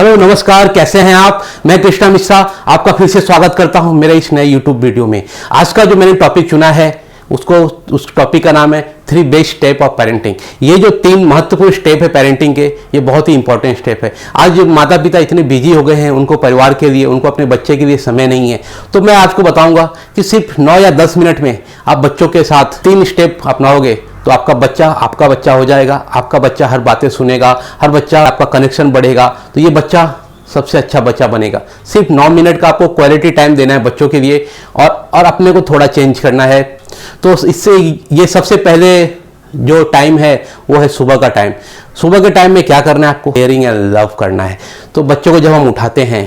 Hello नमस्कार, कैसे हैं आप। मैं कृष्णा मिश्रा आपका फिर से स्वागत करता हूं मेरे इस नए यूट्यूब वीडियो में। आज का जो मैंने टॉपिक चुना है उस टॉपिक का नाम है 3 बेस्ट स्टेप ऑफ पेरेंटिंग। ये जो 3 महत्वपूर्ण स्टेप है पेरेंटिंग के, ये बहुत ही इंपॉर्टेंट स्टेप है। आज माता पिता इतने बिजी हो गए हैं, उनको परिवार के लिए, उनको अपने बच्चे के लिए समय नहीं है। तो मैं आपको बताऊंगा कि सिर्फ 9 या 10 मिनट में आप बच्चों के साथ 3 स्टेप अपनाओगे तो आपका बच्चा हो जाएगा। आपका बच्चा हर बातें सुनेगा, हर बच्चा आपका कनेक्शन बढ़ेगा, तो ये बच्चा सबसे अच्छा बच्चा बनेगा। सिर्फ 9 मिनट का आपको क्वालिटी टाइम देना है बच्चों के लिए और अपने को थोड़ा चेंज करना है। तो इससे ये सबसे पहले जो टाइम है वो है सुबह का टाइम। सुबह के टाइम में क्या करना है, आपको केयरिंग एंड लव करना है। तो बच्चों को जब हम उठाते हैं,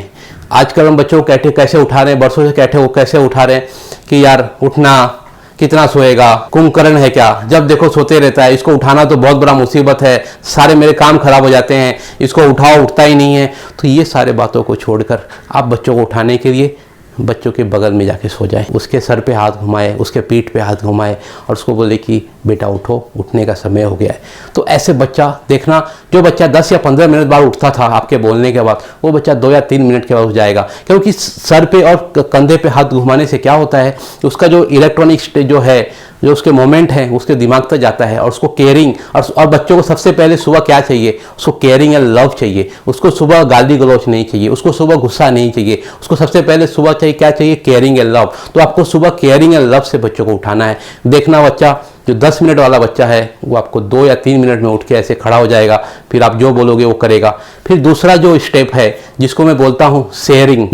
आजकल हम बच्चों को कैसे उठा रहे हैं, बरसों से कैसे उठा रहे हैं कि यार उठना, कितना सोएगा, कुंभकर्ण है क्या, जब देखो सोते रहता है, इसको उठाना तो बहुत बड़ा मुसीबत है, सारे मेरे काम खराब हो जाते हैं, इसको उठाओ, उठता ही नहीं है। तो ये सारे बातों को छोड़कर आप बच्चों को उठाने के लिए बच्चों के बगल में जाके सो जाए, उसके सर पे हाथ घुमाए, उसके पीठ पे हाथ घुमाए और उसको बोले कि बेटा उठो, उठने का समय हो गया है। तो ऐसे बच्चा देखना, जो बच्चा 10 या 15 मिनट बाद उठता था आपके बोलने के बाद, वो बच्चा 2 या 3 मिनट के बाद उठ जाएगा। क्योंकि सर पे और कंधे पे हाथ घुमाने से क्या होता है, उसका जो इलेक्ट्रॉनिक जो है, जो उसके मोमेंट है, उसके दिमाग तक जाता है और उसको केयरिंग और बच्चों को सबसे पहले सुबह क्या चाहिए, उसको केयरिंग एंड लव चाहिए। उसको सुबह गाली गलौच नहीं चाहिए, उसको सुबह गुस्सा नहीं चाहिए, उसको सबसे पहले सुबह चाहिए क्या चाहिए, केयरिंग एंड लव। तो आपको सुबह केयरिंग एंड लव से बच्चों को उठाना है। देखना बच्चा जो 10 मिनट वाला बच्चा है वो आपको 2 या 3 मिनट में उठ के ऐसे खड़ा हो जाएगा, फिर आप जो बोलोगे वो करेगा। फिर दूसरा जो स्टेप है जिसको मैं बोलता हूँ शेयरिंग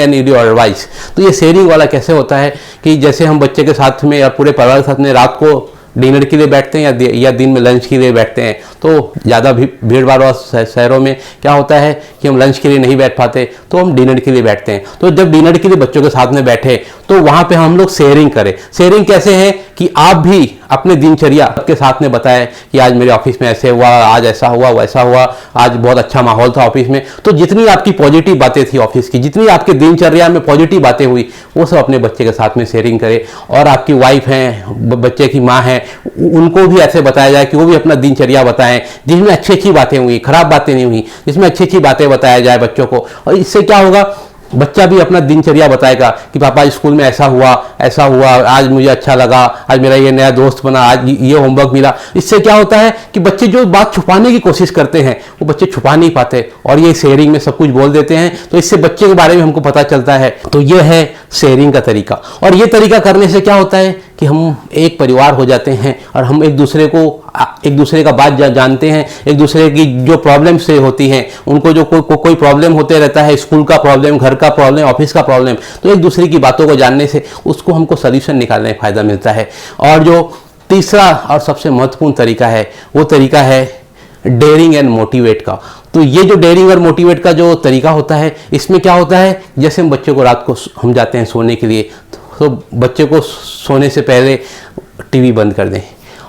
एंड योर एडवाइस। तो ये शेयरिंग वाला कैसे होता है कि जैसे हम बच्चे के साथ में या पूरे परिवार के साथ में रात को डिनर के लिए बैठते हैं या दिन में लंच के लिए बैठते हैं, तो ज़्यादा भीड़ भाड़ वाले शहरों में क्या होता है कि हम लंच के लिए नहीं बैठ पाते, तो हम डिनर के लिए बैठते हैं। तो जब डिनर के लिए बच्चों के साथ में बैठे तो वहाँ पे हम लोग शेयरिंग करें। शेयरिंग कैसे है कि आप भी अपने दिनचर्या के साथ में बताएं कि आज मेरे ऑफिस में ऐसे हुआ, आज ऐसा हुआ, वैसा हुआ, आज बहुत अच्छा माहौल था ऑफिस में। तो जितनी आपकी पॉजिटिव बातें थी ऑफिस की, जितनी आपके दिनचर्या में पॉजिटिव बातें हुई, वो सब अपने बच्चे के साथ में शेयरिंग करें। और आपकी वाइफ हैं, बच्चे की माँ हैं, उनको भी ऐसे बताया जाए कि वो भी अपना दिनचर्या बताएं जिसमें अच्छी अच्छी बातें हुई, खराब बातें नहीं हुई, जिसमें अच्छी अच्छी बातें बताया जाए बच्चों को। और इससे क्या होगा, बच्चा भी अपना दिनचर्या बताएगा कि पापा स्कूल में ऐसा हुआ, आज मुझे अच्छा लगा, आज मेरा ये नया दोस्त बना, आज ये होमवर्क मिला। इससे क्या होता है कि बच्चे जो बात छुपाने की कोशिश करते हैं वो बच्चे छुपा नहीं पाते और ये शेयरिंग में सब कुछ बोल देते हैं। तो इससे बच्चे के बारे में हमको पता चलता है। तो ये है शेयरिंग का तरीका। और ये तरीका करने से क्या होता है कि हम एक परिवार हो जाते हैं और हम एक दूसरे का बात जानते हैं, एक दूसरे की जो प्रॉब्लम से होती हैं, उनको जो कोई प्रॉब्लम होते रहता है, स्कूल का प्रॉब्लम, घर का प्रॉब्लम, ऑफिस का प्रॉब्लम, तो एक दूसरे की बातों को जानने से उसको हमको सॉल्यूशन निकालने में फायदा मिलता है। और जो तीसरा और सबसे महत्वपूर्ण तरीका है वो तरीका है डेयरिंग एंड मोटिवेट का। तो ये जो डेयरिंग और मोटिवेट का जो तरीका होता है, इसमें क्या होता है, जैसे हम बच्चों को रात को हम जाते हैं सोने के लिए, तो बच्चे को सोने से पहले टीवी बंद कर दें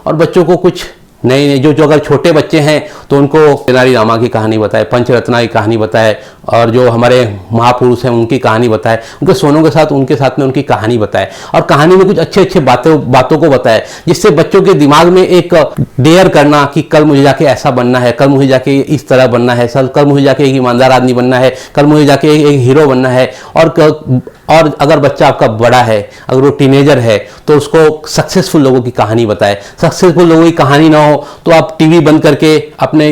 और बच्चों को कुछ नए जो अगर छोटे बच्चे हैं तो उनको तेनाली रामा की कहानी बताए, पंचरत्ना की कहानी बताए और जो हमारे महापुरुष हैं उनकी कहानी बताए, उनके सोनों के साथ उनकी कहानी बताए और कहानी में कुछ अच्छे अच्छे बातों को बताए, जिससे बच्चों के दिमाग में एक डेयर करना कि कल मुझे जाके ऐसा बनना है, कल मुझे जाके इस तरह बनना है, कल मुझे जाके एक ईमानदार आदमी बनना है, कल मुझे जाके एक हीरो बनना है। और अगर बच्चा आपका बड़ा है, अगर वो टीनेजर है, तो उसको सक्सेसफुल लोगों की कहानी बताए। सक्सेसफुल लोगों की कहानी ना हो तो आप टीवी बंद करके अपने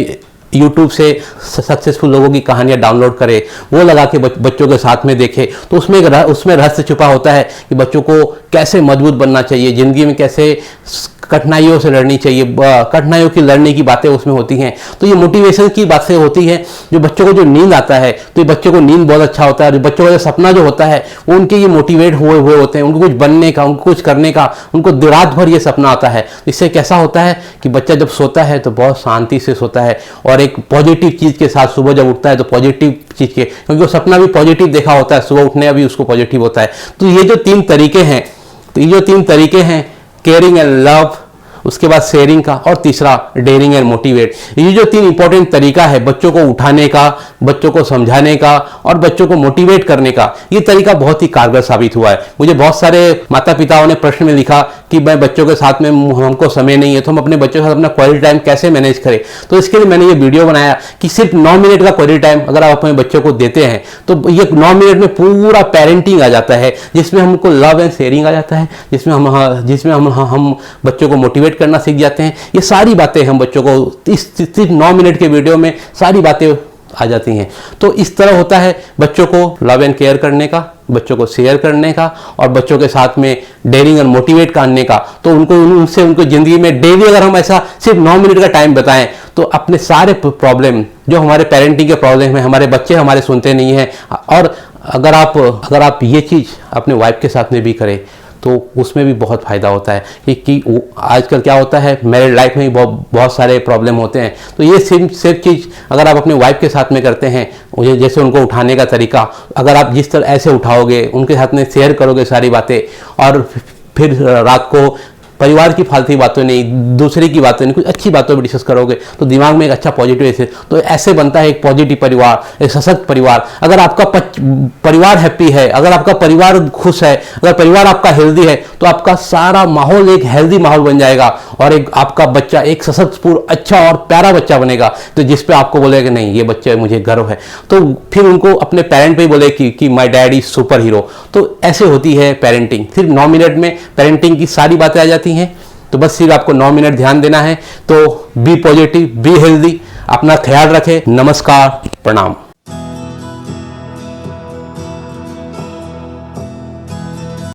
YouTube से सक्सेसफुल लोगों की कहानियां डाउनलोड करें, वो लगा के बच्चों के साथ में देखें। तो उसमें रहस्य छुपा होता है कि बच्चों को कैसे मजबूत बनना चाहिए, ज़िंदगी में कैसे कठिनाइयों से लड़नी चाहिए, कठिनाइयों की लड़ने की बातें उसमें होती हैं। तो ये मोटिवेशन की बातें होती हैं। जो बच्चों को जो नींद आता है तो ये बच्चों को नींद बहुत अच्छा होता है। और बच्चों का जो सपना जो होता है वो उनके ये मोटिवेट हुए होते हैं, उनको कुछ बनने का, उनको कुछ करने का, उनको रात भर ये सपना आता है। इससे कैसा होता है कि बच्चा जब सोता है तो बहुत शांति से सोता है और एक पॉजिटिव चीज़ के साथ सुबह जब उठता है तो पॉजिटिव चीज़ के, क्योंकि वो सपना भी पॉजिटिव देखा होता है, सुबह उठने भी उसको पॉजिटिव होता है। तो ये जो 3 तरीके हैं केयरिंग एंड लव, उसके बाद शेयरिंग का, और तीसरा डेयरिंग एंड मोटिवेट। ये जो 3 इंपॉर्टेंट तरीका है बच्चों को उठाने का, बच्चों को समझाने का और बच्चों को मोटिवेट करने का, ये तरीका बहुत ही कारगर साबित हुआ है। मुझे बहुत सारे माता पिताओं ने प्रश्न में लिखा कि मैं बच्चों के साथ में हमको समय नहीं है, तो हम अपने बच्चों के साथ अपना क्वालिटी टाइम कैसे मैनेज करें। तो इसके लिए मैंने ये वीडियो बनाया कि सिर्फ 9 मिनट का क्वालिटी टाइम अगर आप अपने बच्चों को देते हैं तो ये 9 मिनट में पूरा पेरेंटिंग आ जाता है, जिसमें हमको लव एंड शेयरिंग आ जाता है, जिसमें हम बच्चों को मोटिवेट करना सीख जाते हैं। ये सारी बातें हम बच्चों को इस सिर्फ 9 मिनट के वीडियो में सारी बातें आ जाती हैं। तो इस तरह होता है बच्चों को लव एंड केयर करने का, बच्चों को शेयर करने का और बच्चों के साथ में डेयरिंग और मोटिवेट करने का। तो उनको जिंदगी में डेली अगर हम ऐसा सिर्फ 9 मिनट का टाइम बताएं तो अपने सारे प्रॉब्लम जो हमारे पेरेंटिंग के प्रॉब्लम है, हमारे बच्चे हमारे सुनते नहीं हैं, और अगर आप ये चीज़ अपने वाइफ के साथ में भी करें तो उसमें भी बहुत फ़ायदा होता है। कि आजकल क्या होता है, मैरिड लाइफ में भी बहुत सारे प्रॉब्लम होते हैं। तो ये सिर्फ चीज़ अगर आप अपने वाइफ के साथ में करते हैं, जैसे उनको उठाने का तरीका, अगर आप जिस तरह ऐसे उठाओगे, उनके साथ में शेयर करोगे सारी बातें, और फिर रात को परिवार की फालतू बातों नहीं, दूसरे की बातों नहीं, कुछ अच्छी बातों पर डिस्कस करोगे तो दिमाग में एक अच्छा पॉजिटिव ऐसे, तो ऐसे बनता है एक पॉजिटिव परिवार, एक सशक्त परिवार। अगर आपका परिवार हैप्पी है, अगर आपका परिवार खुश है, अगर परिवार आपका हेल्दी है, तो आपका सारा माहौल एक हेल्दी माहौल बन जाएगा और एक आपका बच्चा एक सशक्त, अच्छा और प्यारा बच्चा बनेगा, तो जिस पे आपको बोलेगा नहीं ये बच्चे मुझे गर्व है, तो फिर उनको अपने पेरेंट पे ही बोले कि my dad is super hero. तो ऐसे होती है पेरेंटिंग। सिर्फ 9 मिनट में पेरेंटिंग की सारी बातें आ जाती हैं। तो बस सिर्फ आपको 9 मिनट ध्यान देना है। तो बी पॉजिटिव, बी हेल्दी, अपना ख्याल रखें। नमस्कार, प्रणाम।